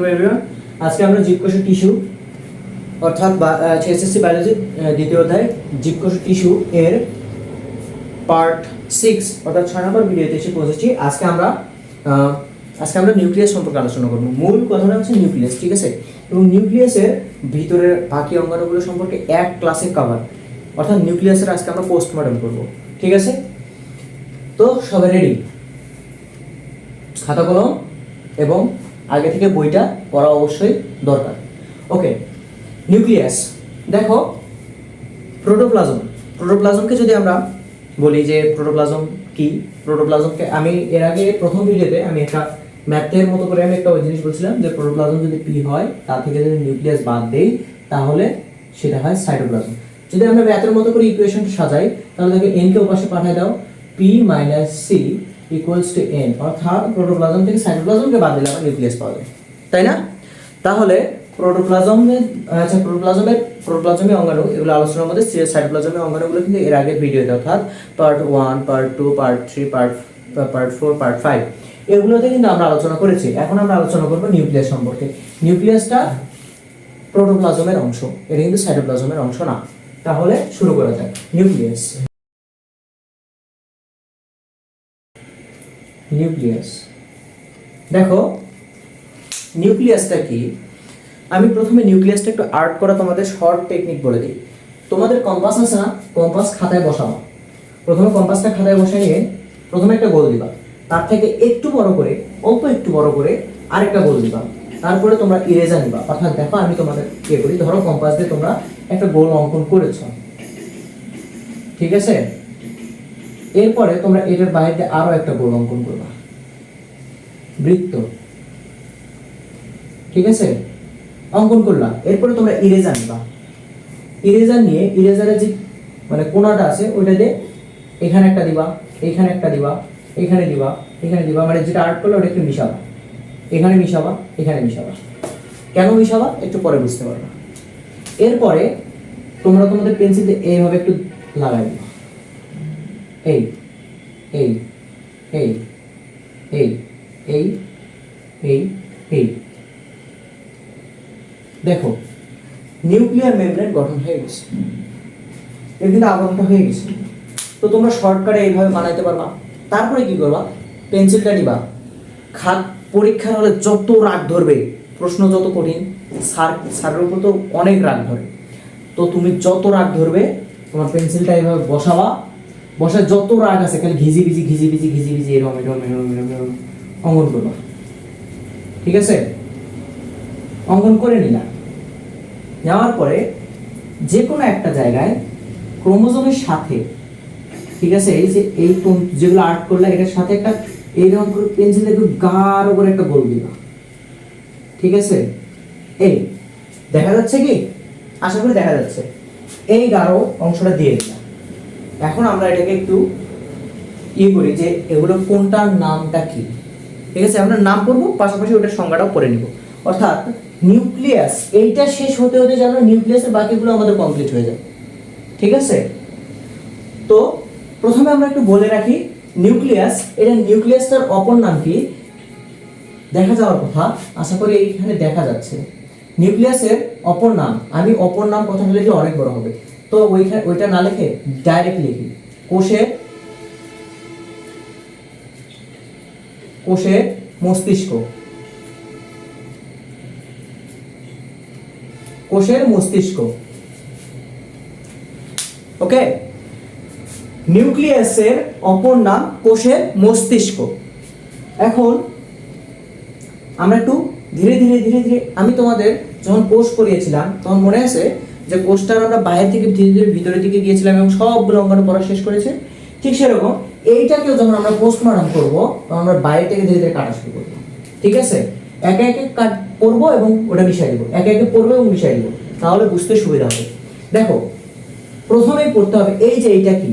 To everyone. আজকে আমরা জীবকোষ tissue অর্থাৎ এসএসসি বায়োলজি দ্বিতীয় অধ্যায় জীবকোষ টিস্যু এর পার্ট 6 অর্থাৎ 6 নম্বর ভিডিওতে এসে পৌঁছেছি। আজকে আমরা নিউক্লিয়াস সম্পর্কে আলোচনা করব। মূল কথাটা হচ্ছে নিউক্লিয়াস, ঠিক আছে? এবং নিউক্লিয়াসের ভিতরের বাকি অঙ্গাণুগুলো সম্পর্কে এক ক্লাসে কভার, অর্থাৎ নিউক্লিয়াসের আজকে আমরা পোস্টমর্টম করব, ঠিক আছে? তো সবাই রেডি? খাতা কলম এবং আগে থেকে বইটা পড়া অবশ্যই দরকার। ওকে, নিউক্লিয়াস দেখো, প্রোটোপ্লাজমকে যদি আমরা বলি যে প্রোটোপ্লাজম কি, প্রোটোপ্লাজমকে আমি এর আগে প্রথম ভিডিওতে আমি একটা ম্যাথের মতো করে আমি একটা ওই জিনিস বলছিলাম যে প্রোটোপ্লাজম যদি পি হয় তা থেকে যদি নিউক্লিয়াস বাদ দেই তাহলে সেটা হয় সাইটোপ্লাজম। যদি আমরা ম্যাথের মতো করে ইকুয়েশনটা সাজাই তাহলে দেখো এন কে ওপাশে পাঠিয়ে দাও, P minus C equals to N, অর্থাৎ প্রোটোপ্লাজম থেকে সাইটোপ্লাজমকে বাদ দিলে আমরা নিউক্লিয়াস পাওয়া যায়, তাই না? তাহলে প্রোটোপ্লাজমের অঙ্গাণু এগুলো আলোচনার মধ্যে সাইটোপ্লাজমের অঙ্গাণুগুলো কিন্তু এর আগের ভিডিওতে অর্থাৎ part 1, part 2, part 3, part 4, part 5 এগুলোতে কিন্তু আমরা আলোচনা করেছি। এখন আমরা আলোচনা করব নিউক্লিয়াস সম্পর্কে। নিউক্লিয়াসটা প্রোটোপ্লাজমের অংশ, এটা কিন্তু সাইটোপ্লাজমের অংশ না। তাহলে শুরু করা যাক। নিউক্লিয়াস দেখো, নিউক্লিয়াসটা কি? আমি প্রথমে নিউক্লিয়াসটা একটু আর্ট করা তোমাদের শর্ট টেকনিক বলে দিই। তোমাদের কম্পাস আছে না, কম্পাস খাতায় বসাবো। প্রথমে কম্পাসটা খাতায় বসাই নিয়ে প্রথমে একটা গোল দিবা, তার থেকে একটু বড় করে, অল্প একটু বড় করে আরেকটা গোল দিবা। তারপরে তোমরা ইরেজার নিবা, অর্থাৎ দেখো আমি তোমাদের কি করি, ধরো কম্পাস দিয়ে তোমরা একটা গোল অঙ্কন করেছো, ঠিক আছে? এরপরে তোমরা এটার বাইরে আরো একটা গোল অঙ্কন করবা, বৃত্ত, ঠিক আছে? অঙ্কন করলা। এরপরে তোমরা ইরেজার নিবা, ইরেজার নিয়ে ইরেজারের যে মানে কোণাটা আছে ওইটা দিয়ে এখানে একটা দিবা, এখানে একটা দিবা, এখানে দিবা, এখানে দিবা, মানে যেটা আর্ট করলে ওটা একটু মিশাবা, এখানে মিশাবা, এখানে মিশাবা। কেন মিশাবা একটু পরে বুঝতে পারবা। এরপরে তোমরা তোমাদের পেন্সিল দিয়ে এইভাবে একটু লাগাই দিবা, এই এই এই এই এই এই এই দেখো নিউক্লিয়ার মেমব্রেন গঠন হয়ে গেছে, এর কিন্তু আবরণটা হয়ে গেছে। তো তোমরা শর্টকাটে এইভাবে বানাইতে পারবা। তারপরে কি করবা, পেন্সিলটা নিবা, পরীক্ষার হলে যত রাগ ধরবে, প্রশ্ন যত কঠিন, স্যারের উপর তো অনেক রাগ ধরে, তো তুমি যত রাগ ধরবে তোমার পেন্সিলটা এইভাবে বসাবা, বসায় যত রাগ আছে খালি ঘিজি এরকম অঙ্কন করবা, ঠিক আছে? অঙ্কন করে নিলাম। নেওয়ার পরে যে কোনো একটা জায়গায় ক্রোমোজোমের সাথে, ঠিক আছে, এই যে এই যেগুলো আর্ট করলে এটার সাথে একটা এইরকম করে পেন্সিল একটু গাঢ় করে একটা গোল দিবা, ঠিক আছে? এই দেখা যাচ্ছে কি? আশা করি দেখা যাচ্ছে। এই গাঢ় অংশটা দিয়ে দিলাম। এখন আমরা এটাকে একটু করি যে এগুলো কোনটার নামটা কি, ঠিক আছে? আমরা নাম করবো, পাশাপাশি ওটার সংজ্ঞাটাও করে নিব। অর্থাৎ নিউক্লিয়াস এইটা শেষ হতে হতে যেন নিউক্লিয়াসের বাকিগুলো আমাদের কমপ্লিট হয়ে যায়, ঠিক আছে? তো প্রথমে আমরা একটু বলে রাখি নিউক্লিয়াস, এটা নিউক্লিয়াসটার অপর নাম কি দেখা যাওয়ার কথা, আশা করি এইখানে দেখা যাচ্ছে। নিউক্লিয়াসের অপর নাম, আমি অপর নাম কথাটা লিখলে অনেক বড় হবে, তো ওইটা না লিখে ডাইরেক্ট লিখি কোষের মস্তিষ্ক, কোষের মস্তিষ্ক। ওকে, নিউক্লিয়াসের অপর নাম কোষের মস্তিষ্ক। এখন আমরা একটু ধীরে ধীরে আমি তোমাদের যখন কোষ পড়িয়েছিলাম তখন মনে আছে যে কোষটার আমরা বাইরে থেকে ধীরে ধীরে ভিতরের দিকে গিয়েছিলাম এবং সবগুলো অঙ্গাণু পড়া শেষ করেছে। ঠিক সেরকম এইটাকেও যখন আমরা পোস্টমর্টম করবো তখন আমরা বাইরে থেকে ধীরে ধীরে কাটা শুরু করবো, ঠিক আছে? একে একে পড়বো এবং ওটা মিশাই দেবো, একে একে পড়বো এবং মিশাই দেবো, তাহলে বুঝতে সুবিধা হবে। দেখো প্রথমেই পড়তে হবে এই যে এইটা কি,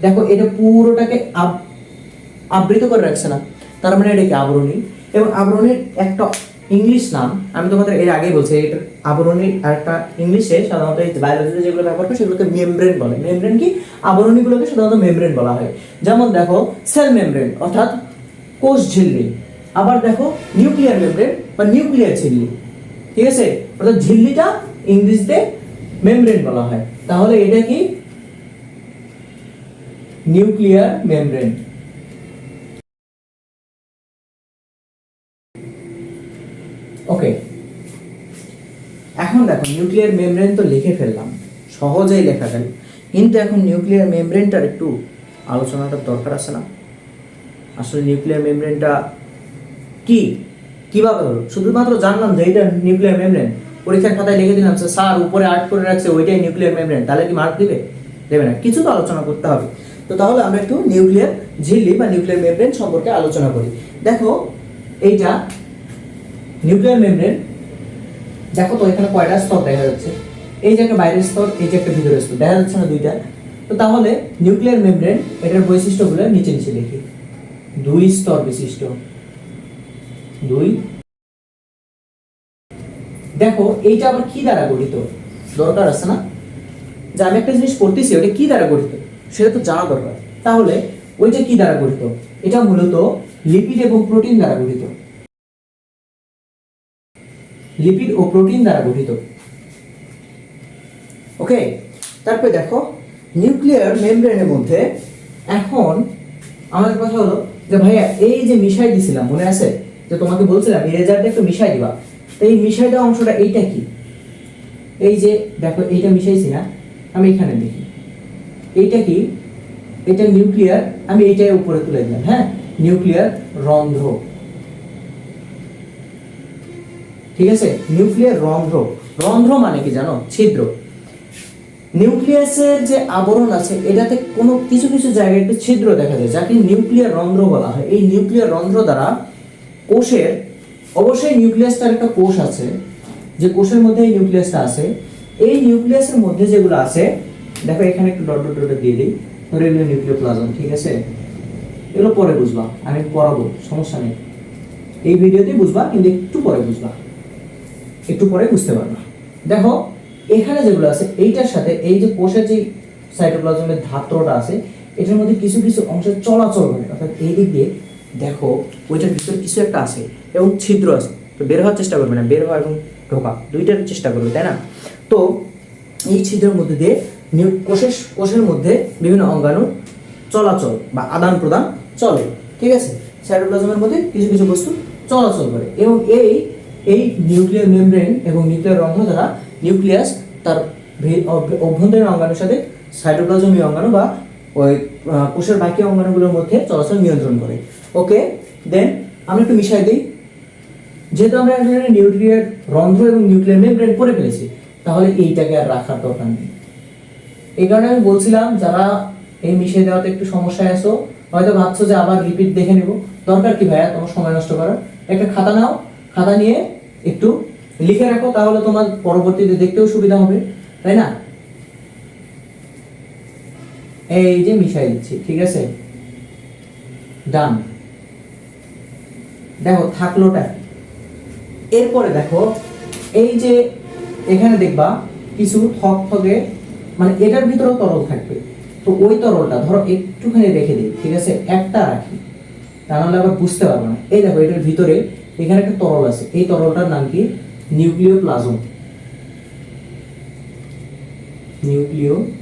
দেখো এটা পুরোটাকে আবৃত করে রাখছে না, তার মানে এটাকে আবরণী। এবং আবরণীর একটা ইংলিশ নাম আমি তোমাদের এর আগেই বলছি, এটা আবরণীর একটা ইংলিশে সাধারণত এই বায়োলজিতে যেগুলো ব্যবহার করে সেগুলোকে মেমব্রেন বলে। মেমব্রেন কি? আবরণীগুলোকে সাধারণত মেমব্রেন বলা হয়। যেমন দেখো সেল মেমব্রেন অর্থাৎ কোষ ঝিল্লি, আবার দেখো নিউক্লিয়ার মেমব্রেন বা নিউক্লিয়ার ঝিল্লি, ঠিক আছে, অর্থাৎ ঝিল্লিটা ইংরেজিতে মেমব্রেন বলা হয়। তাহলে এটা কি নিউক্লিয়ার মেমব্রেন। ওকে, এখন দেখো নিউক্লিয়ার মেমব্রেন তো লিখে ফেললাম, সহজেই লেখা গেল, কিন্তু এখন নিউক্লিয়ার মেমব্রেনটার একটু আলোচনাটার দরকার আছে না? আসলে নিউক্লিয়ার মেমব্রেনটা কি, কিভাবে হলো? শুধুমাত্র জানলাম যে এটা নিউক্লিয়ার মেমব্রেন, পরীক্ষার খাতায় লিখে দিলাম স্যার উপরে আর্ট করে রাখছে ওইটাই নিউক্লিয়ার মেমব্রেন, তাহলে কি মার্ক দিবে? দেবে না, কিছু তো আলোচনা করতে হবে। তো তাহলে আমরা একটু নিউক্লিয়ার ঝিল্লি বা নিউক্লিয়ার মেমব্রেন সম্পর্কে আলোচনা করি। দেখো এইটা নিউক্লিয়ার মেমব্রেন, দেখো তো এখানে কয়টা স্তর দেখা যাচ্ছে? এই যে একটা বাইরের স্তর, এই যে একটা ভিতরের স্তর, দেখা যাচ্ছে না দুইটা? তো তাহলে নিউক্লিয়ার মেমব্রেন এটার বৈশিষ্ট্যগুলো নিচে নিচে দেখি। দুই স্তর বিশিষ্ট, দুই। দেখো এইটা আবার কি দ্বারা গঠিত, দরকার আছে না? যে আমি একটা জিনিস পড়তেছি ওটা কি দ্বারা গঠিত সেটা তো জানা দরকার। তাহলে ওইটা কি দ্বারা গঠিত? এটা মূলত লিপিড এবং প্রোটিন দ্বারা গঠিত, লিপিড ও প্রোটিন দ্বারা গঠিত। ওকে, তারপরে দেখো নিউক্লিয়ার মেমব্রেনের মধ্যে এখন আমাদের কথা হলো যে ভাইয়া এই যে মিশাই দিছিলাম, মনে আছে যে তোমাকে বলছিলাম ইরেজারটা একটু মিশাই দিবা, তো এই মিশাই দেওয়া অংশটা এইটা কি? এই যে দেখো এইটা মিশাইছি না, আমি এখানে দেখি এইটা কি? এটা নিউক্লিয়ার, আমি এইটাই উপরে তুলে দিলাম, হ্যাঁ, নিউক্লিয়ার রন্ধ্র, ঠিক আছে, নিউক্লিয়ার রন্ধ্র। রন্ধ্র মানে কি জানো? ছিদ্র। নিউক্লিয়াসের যে আবরণ আছে এটাতে কোনো কিছু কিছু জায়গায় একটু ছিদ্র দেখা যায়, যাকে নিউক্লিয়ার রন্ধ্র বলা হয়। এই নিউক্লিয়ার রন্ধ্র দ্বারা কোষের, অবশ্যই নিউক্লিয়াসটার একটা কোষ আছে, যে কোষের মধ্যে এই নিউক্লিয়াসটা আছে, এই নিউক্লিয়াসের মধ্যে যেগুলো আছে, দেখো এখানে একটু ডট ডট ডট দিয়ে দিই, ধরে এগুলো নিউক্লিওপ্লাজম, ঠিক আছে, এগুলো পরে বুঝবা, আমি পড়াবো, সমস্যা নেই, এই ভিডিওতেই বুঝবা, কিন্তু একটু পরে বুঝবা, একটু পরে বুঝতে পারবা। দেখো এখানে যেগুলো আছে এইটার সাথে এই যে কোষের যে সাইটোপ্লাজমের ধাত্রটা আছে এটার মধ্যে কিছু কিছু অংশ চলাচল করে, অর্থাৎ এই দিক দিয়ে দেখো ওইটার ভিতরে কিছু একটা আছে এবং ছিদ্র আছে, তো বের হওয়ার চেষ্টা করবে না, বের হওয়া এবং ঢোকা দুইটার চেষ্টা করবে, তাই না? তো এই ছিদ্রের মধ্যে দিয়ে কোষের মধ্যে বিভিন্ন অঙ্গাণু চলাচল বা আদান প্রদান চলে, ঠিক আছে, সাইটোপ্লাজমের মধ্যে কিছু কিছু বস্তু চলাচল করে, এবং এই নিউক্লিয়ার মেমব্রেন এবং নিউক্লিয়ার রন্ধ্র দ্বারা নিউক্লিয়াস তার অভ্যন্তরীণ অঙ্গাণুর সাথে সাইটোপ্লাজমীয় অঙ্গাণু বা ওই কোষের বাকি অঙ্গাণুগুলোর মধ্যে চলাচল নিয়ন্ত্রণ করে। ওকে, দেন আমরা একটু মিশাই দিই। যেহেতু আমরা নিউক্লিয়ার রন্ধ্র এবং নিউক্লিয়ার মেমব্রেন পড়ে ফেলেছি, তাহলে এইটাকে আর রাখার দরকার নেই। এই কারণে আমি বলছিলাম যারা এই মিশিয়ে দেওয়াতে একটু সমস্যায় আছো, হয়তো ভাবছো যে আবার রিপিট দেখে নেব, দরকার কি ভাইয়া তোমার সময় নষ্ট করার? একটা খাতা নাও, খাতা নিয়ে একটু লিখে রাখো, তাহলে তোমার পরবর্তীতে দেখতেও সুবিধা হবে, তাই না? এই যে মিশাই দিচ্ছি, ঠিক আছে, ডান। দেখো থাকলোটা, এরপরে দেখো এই যে এখানে দেখবা কিছু থকথকে, মানে এটার ভিতরেও তরল থাকবে, তো ওই তরলটা ধরো একটুখানি রেখে দিই, ঠিক আছে, একটা রাখি, তা নাহলে আবার বুঝতে পারবো না। এই দেখো এটার ভিতরে এখানে একটা তরল আছে, এই তরলটার নাম কি? নিউক্লিওপ্লাজম। Nucleoplasm,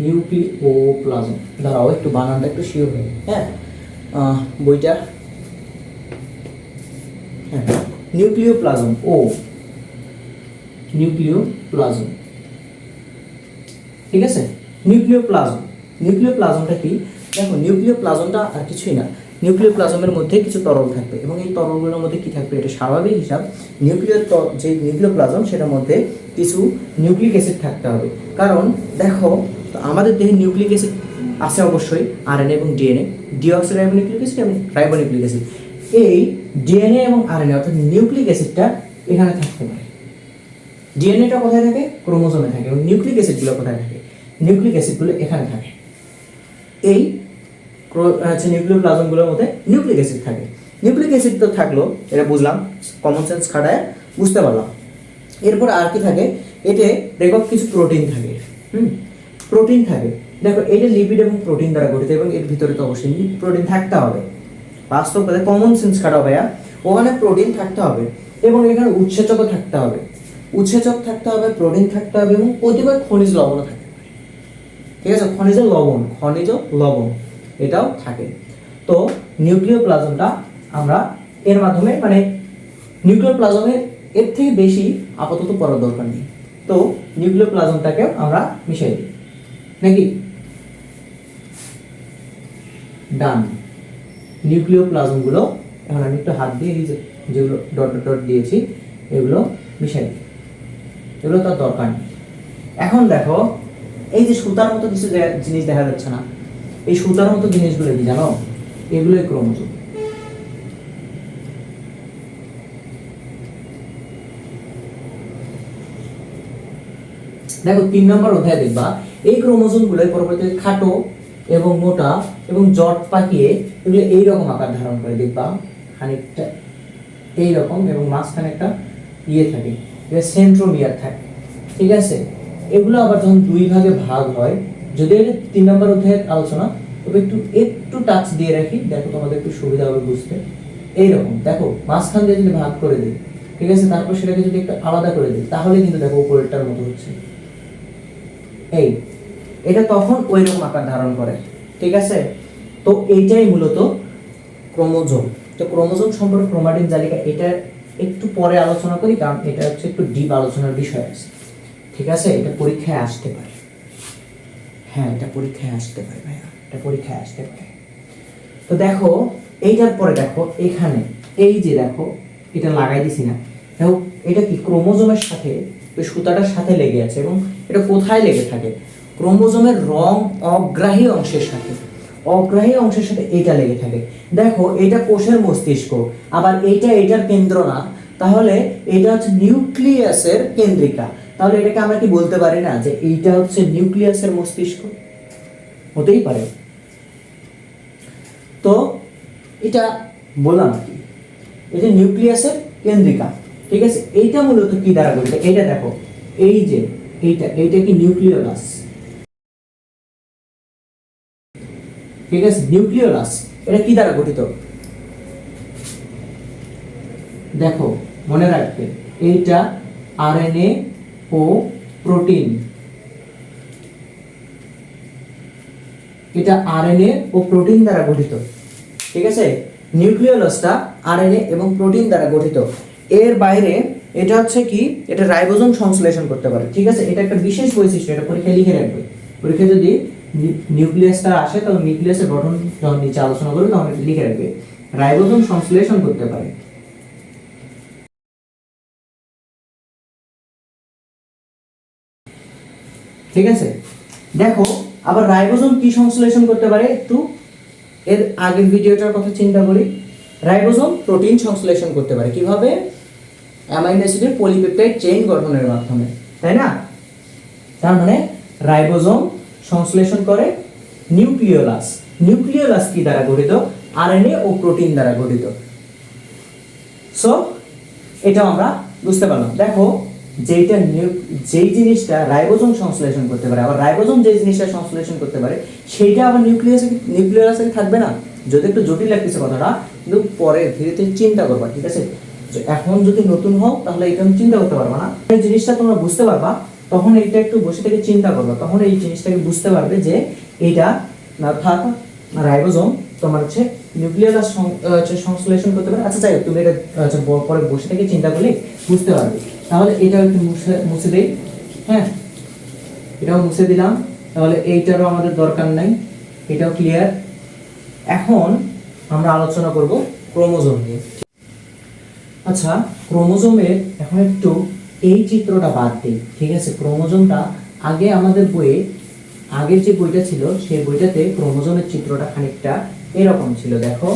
nucleoplasm. দাঁড়াও একটু বানানটা একটু শিওর হয়ে, হ্যাঁ, বইটা, হ্যাঁ, নিউক্লিওপ্লাজম, ও নিউক্লিওপ্লাজম, ঠিক আছে, নিউক্লিওপ্লাজম। নিউক্লিওপ্লাজমটা কি? দেখো নিউক্লিওপ্লাজমটা আর কিছুই না, নিউক্লিওপ্লাজমের মধ্যে কিছু তরল থাকবে এবং এই তরলগুলোর মধ্যে কি থাকবে? এটা স্বাভাবিক হিসাব, যে নিউক্লিওপ্লাজম সেটার মধ্যে কিছু নিউক্লিক অ্যাসিড থাকতে হবে। কারণ দেখো আমাদের দেহে নিউক্লিক অ্যাসিড আছে অবশ্যই, আরএনএ এবং ডিএনএ, ডিঅক্সিরাইবোনিউক্লিক অ্যাসিড এবং রাইবোনিউক্লিক অ্যাসিড। এই ডিএনএ এবং আরএনএ অর্থাৎ নিউক্লিক অ্যাসিডটা এখানে থাকতে পারে। ডিএনএটা কোথায় থাকে? ক্রোমোজোমে থাকে। এবং নিউক্লিক অ্যাসিডগুলো কোথায় থাকে? নিউক্লিক অ্যাসিডগুলো এখানে থাকে। এই নিউক্লিওপ্লাজমগুলোর মধ্যে নিউক্লিক অ্যাসিড থাকে। নিউক্লিক অ্যাসিড তো থাকলো, এটা বুঝলাম, কমন সেন্স খাটায় বুঝতে পারলাম। এরপর আর কি থাকে? এতে দেখো কিছু প্রোটিন থাকে, প্রোটিন থাকে। দেখো এটা লিপিড এবং প্রোটিন দ্বারা গঠিত এবং এর ভিতরে তো অবশ্যই প্রোটিন থাকতে হবে, বাস্তব কথা কমন সেন্স খাটাও ভাইয়া, ওখানে প্রোটিন থাকতে হবে এবং এখানে উৎসেচকও থাকতে হবে, উৎসেচক থাকতে হবে, প্রোটিন থাকতে হবে এবং কতিপয় খনিজ লবণও থাকতে পারে। ঠিক আছে, খনিজ লবণ এটাও থাকে। তো নিউক্লিওপ্লাজমটা আমরা এর মাধ্যমে মানে নিউক্লিওপ্লাজমের এর থেকে বেশি আপাতত পড়ার দরকার নেই। তো নিউক্লিওপ্লাজমটাকেও আমরা মিশাই দিই নাকি, ডান। নিউক্লিওপ্লাজমগুলো এখন আমি একটু হাত দিয়ে যেগুলো ডট ডট ডট দিয়েছি এগুলো মিশাই দিই, এগুলো তার দরকার নেই। এখন দেখো এই যে সুতার মতো কিছু জিনিস দেখা যাচ্ছে না, এই সুতার মতো জিনিসগুলো কি জানো, এগুলোই ক্রোমোজোম। দেখো 3 নম্বর অধ্যায় দেখবা এই ক্রোমোজোম গুলো পরবর্তীতে খাটো এবং মোটা এবং জট পাকিয়ে এগুলো এইরকম আকার ধারণ করে, দেখবা খানিকটা এইরকম এবং মাঝখানে একটা ইয়ে থাকে, এটা সেন্ট্রোমিয়ার থাকে। ঠিক আছে, এগুলো আবার যখন 2 ভাগে ভাগ হয়, যদি এটা 3 নম্বর অধ্যায়ের আলোচনা, তবে একটু টাচ দিয়ে রাখি, দেখো তোমাদের একটু সুবিধা হবে বুঝতে। এইরকম দেখো মাঝখান দিয়ে যদি ভাগ করে দিই, ঠিক আছে, তারপর সেটাকে যদি একটু আলাদা করে দিই, তাহলে কিন্তু দেখো উপরেরটার মতো হচ্ছে। এটা তখন ওই রকম আকার ধারণ করে। ঠিক আছে, তো এইটাই মূলত ক্রোমোজোম। তো ক্রোমোজোম সম্পর্কে ক্রোমাটিন জালিকা এটা একটু পরে আলোচনা করি, কারণ এটা হচ্ছে একটু ডিপ আলোচনার বিষয় আছে। ঠিক আছে, এটা পরীক্ষায় আসতে পারে, হ্যাঁ এটা পরীক্ষায় আসতে পারে ভাইয়া, এটা পরীক্ষায় আসতে পারে। তো দেখো এইটার পরে দেখো এখানে এই যে দেখো এটা লাগাই দিছি না, দেখো এটা কি ক্রোমোজোমের সাথে ওই সুতাটার সাথে লেগে আছে এবং এটা কোথায় লেগে থাকে, ক্রোমোজোমের রং অগ্রাহী অংশের সাথে, অগ্রাহী অংশের সাথে এটা লেগে থাকে। দেখো এটা কোষের মস্তিষ্ক, আবার এটার কেন্দ্র না, তাহলে এটা হচ্ছে নিউক্লিয়াসের কেন্দ্রিকা। তাহলে এটাকে আমরা কি বলতে পারি না যে এইটা হচ্ছে নিউক্লিয়াসের মস্তিষ্ক? হতেই পারে। তো এটা বললাম কি, এটা নিউক্লিয়াসের কেন্দ্রিকা। ঠিক আছে, এইটা মূলত কি দ্বারা গঠিত, এইটা দেখো এই যে এইটা কি নিউক্লিওলাস। ঠিক আছে, নিউক্লিওলাস এটা কি দ্বারা গঠিত, দেখো মনে রাখবে এইটা আরএনএ ও প্রোটিন, এটা আরএনএ ও প্রোটিন দ্বারা গঠিত। ঠিক আছে, নিউক্লিওলাসটা আরএনএ এবং প্রোটিন দ্বারা গঠিত। এর বাইরে এটা হচ্ছে কি, এটা রাইবোজোম সংশ্লেষণ করতে পারে। ঠিক আছে, এটা একটা বিশেষ বৈশিষ্ট্য, এটা পরীক্ষায় লিখে রাখবে। পরীক্ষায় যদি নিউক্লিয়াসটা আসে তাহলে নিউক্লিয়াসের গঠন যখন নিচে আলোচনা করবে তখন এটা লিখে রাখবে, রাইবোজোম সংশ্লেষণ করতে পারে। ঠিক আছে, দেখো আবার রাইবোজোম কি সংশ্লেষণ করতে পারে, একটু এর আগের ভিডিওটার কথা চিন্তা করি। রাইবোজোম প্রোটিন সংশ্লেষণ করতে পারে কিভাবে, অ্যামাইনো অ্যাসিডের পলিপেপটাইড চেইন গঠনের মাধ্যমে, তাই না? তার মানে রাইবোজোম সংশ্লেষণ করে নিউক্লিওলাস। নিউক্লিওলাস কি দ্বারা গঠিত, আরএনএ ও প্রোটিন দ্বারা গঠিত। সো এটা আমরা বুঝতে পারলাম। দেখো যেই জিনিসটা রাইবোজোম সংশ্লেষণ করতে পারে, আবার রাইবোজোম যে জিনিসটা সংশ্লেষণ করতে পারে সেইটা আবার নিউক্লিয়াসে থাকবে না। যদি একটু জটিল লাগতেছে কথাটা, কিন্তু পরে ধীরে ধীরে চিন্তা করবা। ঠিক আছে, এখন যদি নতুন হও তাহলে এটা চিন্তা করতে পারবা না, এই জিনিসটা তোমরা বুঝতে পারবা, তখন এইটা একটু বসে থেকে চিন্তা করবা, তখন এই জিনিসটাকে বুঝতে পারবে যে এইটা অর্থাৎ রাইবোজোম তোমার হচ্ছে নিউক্লিয়াস সংশ্লেষণ করতে পারে। আচ্ছা যাই হোক, তুমি এটা পরে বসে থেকে চিন্তা করলে বুঝতে পারবে। তাহলে এটা একটু মুছে দেই, হ্যাঁ এটাও মুছে দিলাম, তাহলে এইটারও আমাদের দরকার নাই, এটাও ক্লিয়ার। এখন আমরা আলোচনা করব ক্রোমোজোম নিয়ে। আচ্ছা, ক্রোমোজোমের এখন একটু এই চিত্রটা বাদ দিই। ঠিক আছে, ক্রোমোজোমটা আগে আমাদের বইয়ে, আগের যে বইটা ছিল সেই বইটাতে ক্রোমোজোমের চিত্রটা খানিকটা এরকম ছিল, দেখো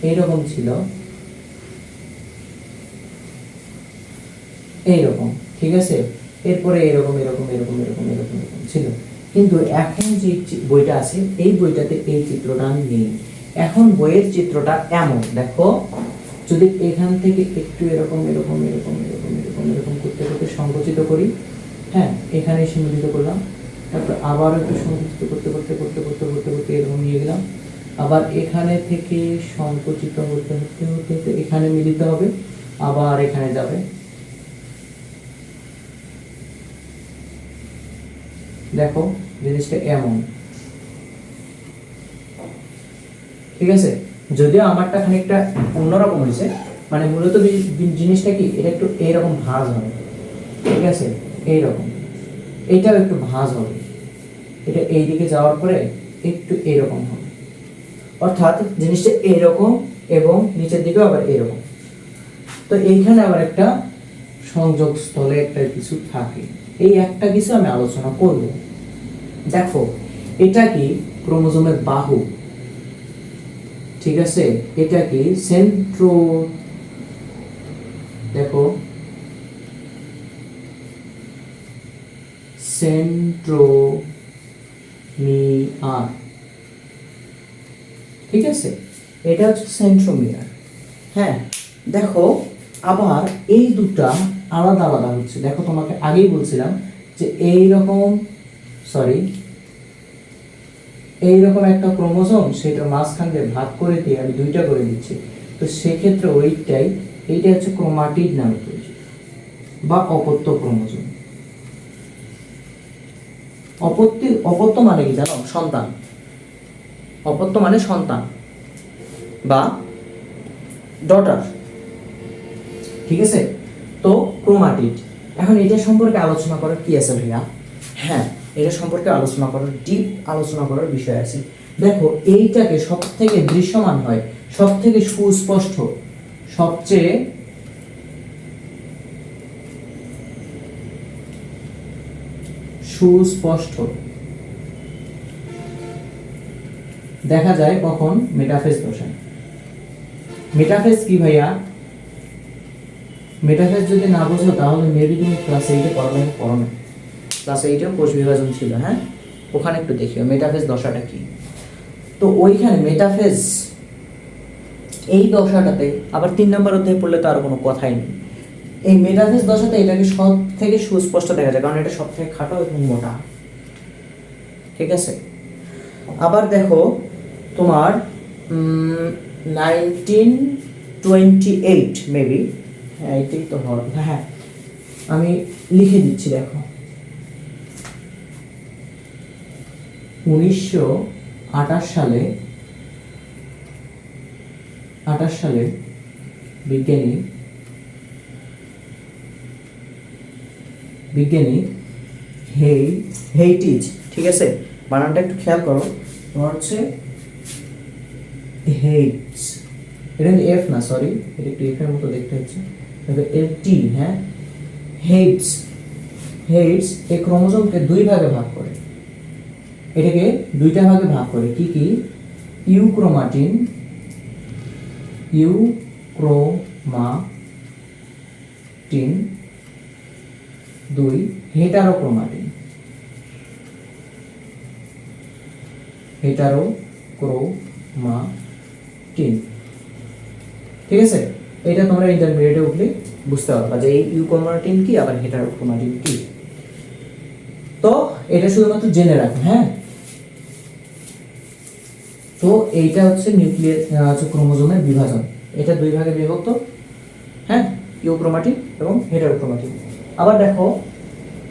এইরকম ছিল, এইরকম। ঠিক আছে, এরপরে এরকম এরকম এরকম এরকম এরকম এরকম ছিল, কিন্তু এখন যে বইটা আছে এই বইটাতে এই চিত্রটা নেই। এখন বইয়ের চিত্রটা এমন, দেখো যদি এখান থেকে একটু এরকম এরকম এরকম এরকম এরকম এরকম করতে করতে সংকুচিত করি, হ্যাঁ এখানে সীমিত করলাম, তারপর আবার একটু সংকুচিত করতে করতে করতে করতে করতে করতে এরকম নিয়ে গেলাম, আবার এখানে থেকে সংকুচিত হতে হতে হতে হতে এখানে মিলিত হবে, আবার এখানে যাবে। দেখো জিনিসটা এমন, ঠিক আছে। যদিও আমারটা খানিকটা অন্যরকম হয়েছে, মানে মূলত জিনিসটা কি, এটা একটু এইরকম ভাঁজ হবে, ঠিক আছে, এইরকম। এটাও একটু ভাঁজ হবে, এটা এইদিকে যাওয়ার পরে একটু এইরকম হবে, অর্থাৎ জিনিসটা এইরকম এবং নিচের দিকেও আবার এইরকম। তো এইখানে আবার একটা সংযোগ স্থলে একটা কিছু থাকে, এই একটা কিছু আমি আলোচনা করব। দেখো এটা কি ক্রোমোজোমের বাহু, ঠিক আছে, এটা কি সেন্ট্রো, দেখো সেন্ট্রোমিয়ার, ঠিক আছে, এটা হচ্ছে সেন্ট্রোমিয়ার। হ্যাঁ, দেখো আবার এই দুটা আলাদা আলাদা হচ্ছে। দেখো তোমাকে আগেই বলছিলাম যে এইরকম এইরকম একটা ক্রোমোজোম, সেটার মাঝখান দিয়ে ভাগ করে দিয়ে আমি দুইটা করে দিচ্ছি। তো সেক্ষেত্রে এইটা হচ্ছে ক্রোমাটিড নামে পরিচিত বা অপত্য ক্রোমোজোম। অপত্য মানে কি জানো? সন্তান। অপত্য মানে সন্তান বা ডটার, ঠিক আছে। তো ক্রোমাটিড, এখন এটা সম্পর্কে আলোচনা করার কি আছে ভাইয়া? হ্যাঁ, এটা সম্পর্কে আলোচনা করার, ডিপ আলোচনা করার বিষয় আছে। দেখো এইটাকে সব থেকে দৃশ্যমান হয়, সব থেকে সুস্পষ্ট, সবচেয়ে সুস্পষ্ট দেখা যায় কখন? মেটাফেজ দশায়। মেটাফেজ কি ভাইয়া? মেটাফেজ যদি না বুঝো তাহলে মেবি তুমি ক্লাস 8 এ পড়ো না। ক্লাস 8 এ কোষ বিভাজন ছিল, হ্যাঁ, ওখানে একটু দেখিও মেটাফেজ দশাটা কি। তো ওইখানে মেটাফেজ এই দশাটাতে আবার 3 নম্বর অধ্যায়ে পড়লে তো আর কোনো কথাই নেই। এই মেটাফেজ দশাতে এটাকে সব থেকে সুস্পষ্ট দেখা যায়, কারণ এটা সব থেকে খাটো এবং মোটা, ঠিক আছে। আবার দেখো তোমার 1928 মেবি, হ্যাঁ এটাই তো হবে, হ্যাঁ আমি লিখে দিচ্ছি। দেখো 1928 সালে বিজ্ঞানী হেইটিজ, ঠিক আছে, বানানটা একটু খেয়াল করো, তোমার হচ্ছে হেইটস, এটা এফ না, সরি, এটা একটু এফ এর মতো দেখতে হচ্ছে, তবে এর টি, হ্যাঁ, হেইটস এই ক্রোমোজোমকে দুই ভাগে ভাগ করে, এটাকে দুইটা ভাগে ভাগ করে, কি কি? ইউক্রোমাটিন 2, হেটারোক্রোমাটিন, ঠিক আছে। এটা তোমরা ইন্টারমিডিয়েটে উঠলে বুঝতে পারবা যে এই ইউক্রোমাটিন কি আবার হেটারোক্রোমাটিন কি। তো এটা শুধুমাত্র জেনে রাখো, হ্যাঁ। তো এইটা হচ্ছে নিউক্লিয়াস ক্রোমোজোমের বিভাজন, এটা দুই ভাগে বিভক্ত, হ্যাঁ, ইউক্রোমাটিন এবং হেটারোক্রোমাটিন। আবার দেখো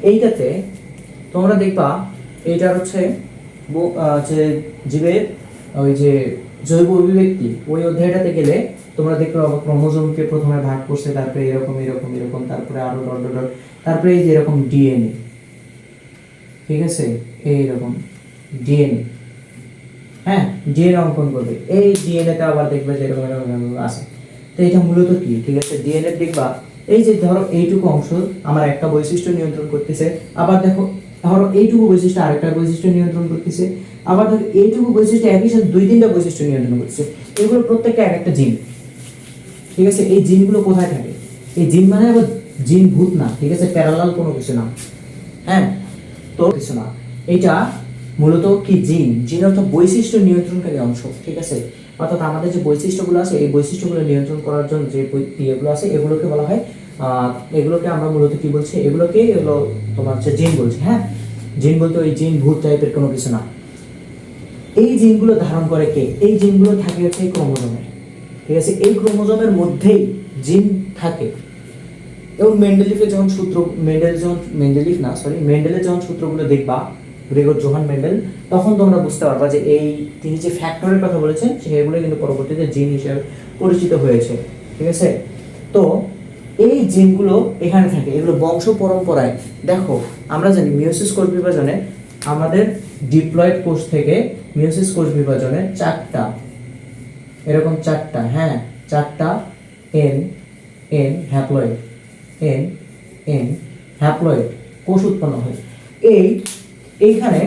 এইটাতে তোমরা দেখবা এইটার হচ্ছে যে জীবের ওই যে জৈব অভিব্যক্তি, ওই অধ্যায়টাতে গেলে তোমরা দেখবে ক্রোমোজোমকে প্রথমে ভাগ করছে, তারপরে এরকম এরকম এরকম, তারপরে আরো ডট ডট ডট, তারপরে এই যে এরকম ডিএনএ, ঠিক আছে, এইরকম ডিএনএ, হ্যাঁ, ডিএনএ অঙ্কন করবে। এই ডিএনএ তে আবার দেখবে যে এরকম এরকম আছে। তো এটা মূলত কি, ঠিক আছে, ডিএনএ দেখবা এই যে ধরো এইটুকু অংশ আমার একটা বৈশিষ্ট্য নিয়ন্ত্রণ করতেছে, আবার দেখো ধরো এইটুকু বৈশিষ্ট্য আরেকটা বৈশিষ্ট্য নিয়ন্ত্রণ করতেছে, আবার দেখো এইটুকু বৈশিষ্ট্য একই সাথে 2-3টা বৈশিষ্ট্য নিয়ন্ত্রণ করতেছে। এগুলো প্রত্যেকটা এক একটা জিন, ঠিক আছে। এই জিনগুলো কোথায় থাকে? এই জিন মানে আবার জিন ভূত না, ঠিক আছে, প্যারালাল কোনো কিছু না, হ্যাঁ, তো কিছু না। এটা মূলত কি জিন অর্থ বৈশিষ্ট্য নিয়ন্ত্রণকারী অংশ, ঠিক আছে। অর্থাৎ আমাদের যে বৈশিষ্ট্যগুলো আছে এই বৈশিষ্ট্যগুলো নিয়ন্ত্রণ করার জন্য যে ইয়েগুলো আছে এগুলোকে বলা হয়, এগুলোকে আমরা মূলত কি বলছি, এগুলো তোমার হচ্ছে জিন বলছি, হ্যাঁ। জিন বলতে ওই জিন ভূত টাইপের কোনো কিছু না। এই জিনগুলো ধারণ করে কে? এই জিনগুলো থাকে হচ্ছে এই ক্রোমোজোমে, ঠিক আছে? এই ক্রোমোজোমের মধ্যেই জিন থাকে। এবং মেন্ডেলিফের যখন সূত্র, মেন্ডেলের যখন সূত্রগুলো দেখবা, গ্রেগর জোহান মেন্ডেল, তখন তোমরা বুঝতে পারবা যে এই তিনি যে ফ্যাক্টরের কথা বলেছেন সেগুলো কিন্তু পরবর্তীতে জিন হিসেবে পরিচিত হয়েছে, ঠিক আছে? তো এই জিনগুলো এখানে থাকে, এগুলো বংশ পরম্পরায়। দেখো আমরা জানি মিওসিস কোষ বিভাজনে আমাদের ডিপ্লয়েড কোষ থেকে মিওসিস কোষ বিভাজনে চারটা, এরকম চারটা, হ্যাঁ চারটা N N haploid, N N haploid কোষ উৎপন্ন হয়। এইখানে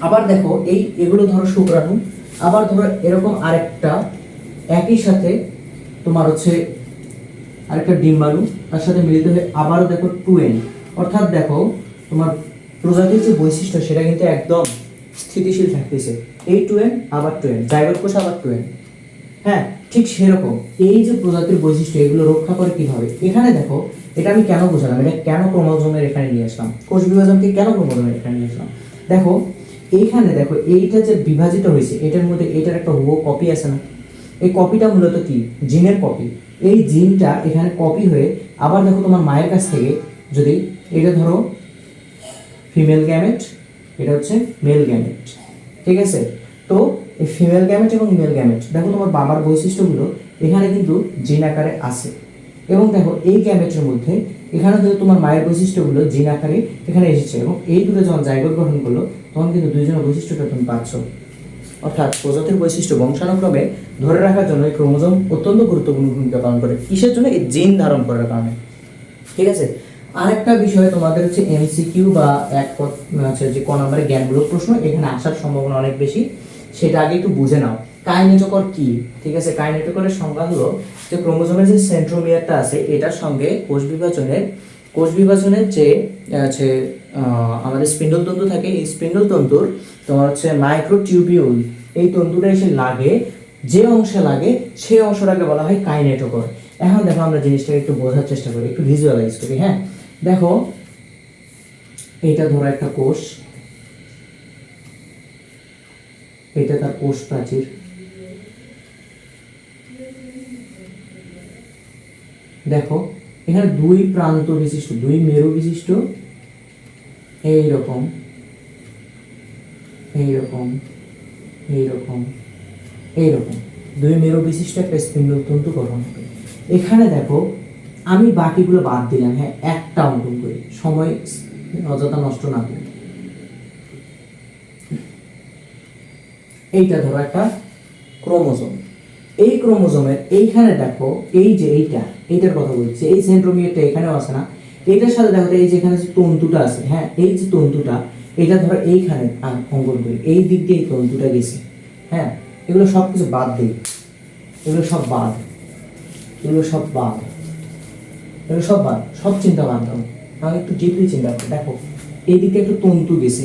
আবার দেখো এগুলো ধরো শুক্রাণু, আবার ধরো এরকম আরেকটা একই সাথে তোমার হচ্ছে আরেকটা ডিম্বাণু, তার সাথে মিলিত হয়ে আবারও দেখো 2n, অর্থাৎ দেখো তোমার প্রজাতির যে বৈশিষ্ট্য সেটা কিন্তু একদম স্থিতিশীল থাকতেছে। এই 2n আবার 2n, জাইগোট কোষ আবার 2n। হ্যাঁ ঠিক সেরকম এই যে প্রজাতির বৈশিষ্ট্য এগুলো রক্ষা করে কিভাবে? এখানে দেখো, এটা আমি কেন বোঝালাম, এটা কেন ক্রোমোজোমের এখানে নিয়ে আসলাম, কোষ বিভাজনকে কেন ক্রোমোজোমের এখানে নিয়ে আসলাম? দেখো এইখানে দেখো এইটা যে বিভাজিত হয়েছে এটার মধ্যে এটার একটা হুবহু কপি আছে না? এই কপিটা মূলত কি? জিনের কপি। এই জিনটা এখানে কপি হয়ে আবার দেখো তোমার মায়ের কাছ থেকে, যদি এটা ধরো ফিমেল গ্যামেট, এটা হচ্ছে মেল গ্যামেট, ঠিক আছে? তো এই ফিমেল গ্যামেট এবং মেল গ্যামেট, দেখো তোমার বাবার বৈশিষ্ট্যগুলো এখানে কিন্তু জিন আকারে আছে। এবং দেখো এই গ্যামেটের মধ্যে এখানে কিন্তু তোমার মায়ের বৈশিষ্ট্যগুলো জিন আকারে এখানে এসেছে, এবং এই দুটো যখন জাইগোট গঠন করলো তখন কিন্তু দুইজনের বৈশিষ্ট্যটা তুমি পাচ্ছ। অর্থাৎ প্রজাতির বৈশিষ্ট্য বংশানুক্রমে ধরে রাখার জন্য এই ক্রোমোজোম অত্যন্ত গুরুত্বপূর্ণ ভূমিকা পালন করে। কিসের জন্য? এই জিন ধারণ করার কারণে, ঠিক আছে? আরেকটা বিষয় তোমাদের হচ্ছে এমসিকিউ বা আছে যে ক নম্বরের জ্ঞানমূলক প্রশ্ন এখানে আসার সম্ভাবনা অনেক বেশি, সেটা আগে একটু বুঝে নাও। কাইনেটোকর কি? ঠিক আছে, কাইনেটোকরের সংজ্ঞা হলো যে ক্রোমোজোমের যে সেন্ট্রোমিয়ারটা আছে এটার সঙ্গে কোষ বিভাজনের যে আছে আমাদের স্পিন্ডল তন্তু থাকে, এই স্পিন্ডল তন্তুর তোমার হচ্ছে মাইক্রোটিউবিউল, এই তন্তুটা এসে লাগে, যে অংশে লাগে সেই অংশটাকে বলা হয় কাইনেটোকর। এখন দেখো আমরা জিনিসটাকে একটু বোঝার চেষ্টা করি, একটু ভিজুয়ালাইজ করি। হ্যাঁ দেখো এইটা ধরো একটা কোষ, এটা তার কোষ প্রাচীর, দেখো এখানে দুই প্রান্ত বিশিষ্ট, দুই মেরু বিশিষ্ট এইরকম এইরকম এইরকম এইরকম দুই মেরু বিশিষ্ট একটা স্পিন্ডল তন্তু গঠন হবে। এখানে দেখো আমি বাকিগুলো বাদ দিলাম, হ্যাঁ একটা অঙ্কন করি, সময় অযথা নষ্ট না করি। এইটা ধরো একটা ক্রোমোজোম, এই ক্রোমোজোমের এইখানে দেখো এই যে এইটার কথা বলছি, এই সেন্ট্রোমিয়ারটা এখানেও আছে না? এইটার সাথে দেখো এই যে এখানে যে তন্তুটা আছে, হ্যাঁ এই যে তন্তুটা, এটা ধরো এইখানে অঙ্কন করি, এই দিক দিয়ে এই তন্তুটা গেছে। হ্যাঁ এগুলো সব কিছু বাদ দিই, এগুলো সব বাদ, এগুলো সব বাদ, এগুলো সব বাদ, সব চিন্তা বাদ দাও। তাহলে একটু ডিপলি চিন্তা করো। দেখো এই দিকে একটু তন্তু গেছে,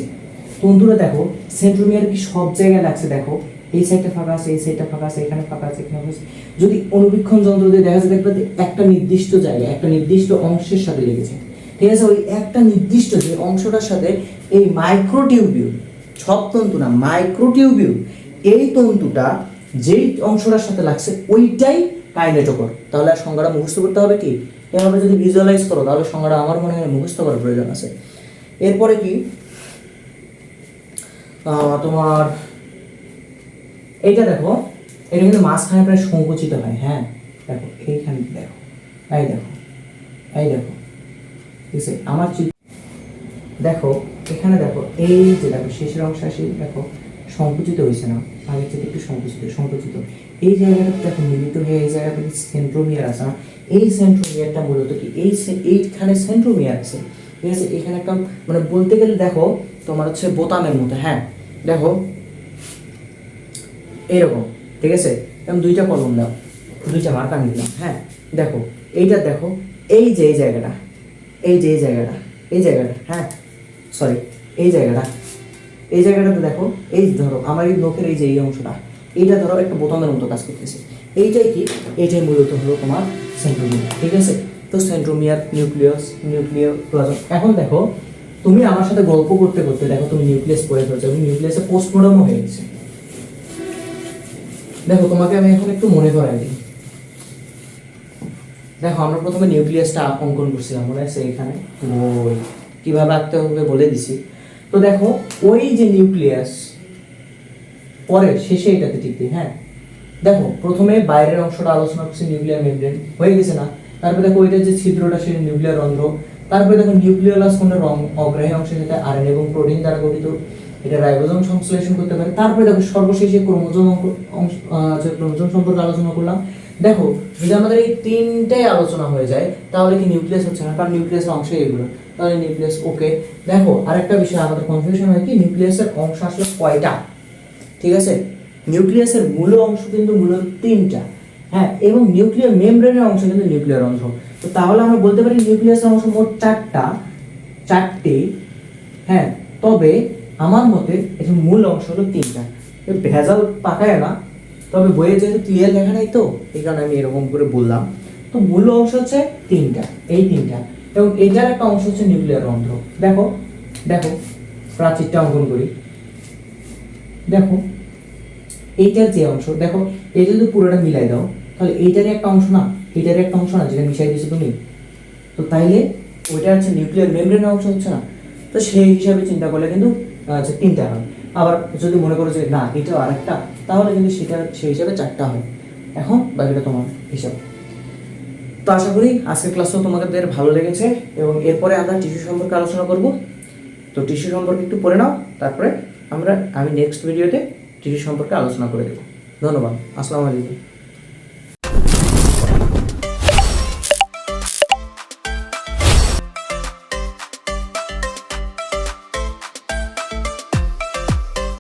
তন্তুটা দেখো সেন্ট্রোমিয়ার কি সব জায়গায় লাগছে? দেখো এই সাইডটা ফাঁকা আছে, এই সাইডটা ফাঁকা আছে, এখানে ফাঁকা আছে, এখানে ফাঁকা আছে। যদি অনুবীক্ষণ যন্ত্র দিয়ে দেখা যায় দেখবে একটা নির্দিষ্ট জায়গায় একটা নির্দিষ্ট অংশের সাথে লেগেছে, ঠিক আছে? ওই একটা নির্দিষ্ট যে অংশটার সাথে এই মাইক্রোটিউবিউল, সব তন্তু না, মাইক্রোটিউবিউল, এই তন্তুটা যেই অংশটার সাথে লাগছে ওইটাই কাইনেটোকর। তাহলে আর সংজ্ঞাটা মুখস্থ করতে হবে কি? এভাবে যদি ভিজুয়ালাইজ করো তাহলে সংজ্ঞাটা আমার মনে হয় মুখস্থ করার প্রয়োজন আছে। এরপরে কি তোমার এইটা দেখো, এটা কিন্তু মাঝখানে প্রায় সংকুচিত হয়। হ্যাঁ দেখো এইখানে দেখো, এই দেখো, এই দেখো, ঠিক আছে? আমার দেখো এখানে দেখো এই যে দেখো শেষের অংশ আসে, দেখো সংকুচিত হয়েছে না, আগের থেকে একটু সংকুচিত। এই জায়গাটা দেখো মিলিত হয়ে এই জায়গাটা সেন্ট্রোমিয়ার আছে না? এই সেন্ট্রোমিয়ারটা মূলত কি এইখানে সেন্ট্রোমিয়ার আছে, ঠিক আছে? এখানে একটা মানে বলতে গেলে দেখো তোমার হচ্ছে বোতামের মতো। হ্যাঁ দেখো এইরকম, ঠিক আছে? আমি দুইটা কলম দাও, দুইটা মার্কার নিলাম। হ্যাঁ দেখো এইটা দেখো, এই যে এই জায়গাটা, এই জায়গাটা, হ্যাঁ সরি এই জায়গাটাতে দেখো, এই ধরো আমার এই নখের এই যে এই অংশটা, এইটা ধরো একটা বোতামের মতো কাজ করতেছে। এইটাই কি? এইটাই মূলত হলো তোমার সেন্ট্রোমিয়ার, ঠিক আছে? তো সেন্ট্রোমিয়ার, নিউক্লিয়াস, নিউক্লিওপ্লাজম। এখন দেখো তুমি আমার সাথে গল্প করতে করতে দেখো তুমি নিউক্লিয়াস পড়ে ফেলছো এবং নিউক্লিয়াসে পোস্টমর্টমও হয়ে গেছে। দেখো তোমাকে আমি এখন একটু মনে করাই দিই। দেখো আমরা প্রথমে নিউক্লিয়াসটা অঙ্কন করছিলাম, মনে আছে? এখানে ওই কিভাবে আঁকতে হবে বলে দিছি। তো দেখো ওই যে নিউক্লিয়াস পরে শেষে এটাতে ঠিক দিই। হ্যাঁ দেখো প্রথমে বাইরের অংশটা আলোচনা করছি, নিউক্লিয়ার মেমব্রেন হয়ে গেছে না? তারপরে দেখো ওইটা যে ছিদ্রটা সেটা নিউক্লিয়ার রন্ধ্র। তারপরে দেখো নিউক্লিওলাস কোনটা অগ্রাহী অংশ, যেটা আরএনএ এবং প্রোটিন দ্বারা গঠিত, এটা রাইবোজোম সংশ্লেষণ করতে পারে। তারপরে দেখো সর্বশেষে ক্রোমোজোম ক্রোমোজোম সম্পর্কে আলোচনা করলাম। দেখো যদি আমাদের এই তিনটাই আলোচনা হয়ে যায় তাহলে কি নিউক্লিয়াস হচ্ছে না? কারণ নিউক্লিয়াসের অংশ এগুলো, তাহলে নিউক্লিয়াস ওকে। দেখো আরেকটা বিষয় আমাদের কনফিউশন হয় কি, নিউক্লিয়াসের অংশ আসলে কয়টা? ঠিক আছে, নিউক্লিয়াসের মূল অংশ কিন্তু মূলত তিনটা। হ্যাঁ, এবং নিউক্লিয়ার মেমব্রেনের অংশ কিন্তু নিউক্লিয়ার অংশ। তো তাহলে আমরা বলতে পারি নিউক্লিয়াসের অংশ মোট চারটি। হ্যাঁ, তবে আমার মতে এর মূল অংশ হলো তিনটা। ভেজাল পাকায় না, তবে বইয়ে যেহেতু ক্লিয়ার লেখা নাই তো এই কারণে আমি এরকম করে বললাম। তো মূল অংশ হচ্ছে তিনটা, এই তিনটা, এবং এটার একটা অংশ হচ্ছে নিউক্লিয়ার রন্ধ্র। দেখো দেখো প্রাচীরটা অঙ্কন করি। দেখো এইটার যে অংশ, দেখো এটা যদি পুরোটা মিলাই দাও তাহলে এইটারই একটা অংশ না, এইটারই একটা অংশ না, যেটা মিশাই দিয়েছো তুমি। তো তাইলে ওইটা হচ্ছে নিউক্লিয়ার মেমব্রেনের অংশ, হচ্ছে না? তো সেই হিসাবে চিন্তা করলে কিন্তু তিনটা হয়। আবার যদি মনে করো যে না এটাও আরেকটা, তাহলে কিন্তু সেটা সেই হিসাবে চারটা হয়। এখন বাকিটা তোমার হিসাব। তো আশা করি আজকের ক্লাসটাও তোমাদের ভালো লেগেছে, এবং এরপরে আমরা টিস্যু সম্পর্কে আলোচনা করব। তো টিস্যু সম্পর্কে একটু পড়ে নাও, তারপরে আমি নেক্সট ভিডিওতে টিস্যু সম্পর্কে আলোচনা করে দেবো। ধন্যবাদ, আসসালামু আলাইকুম।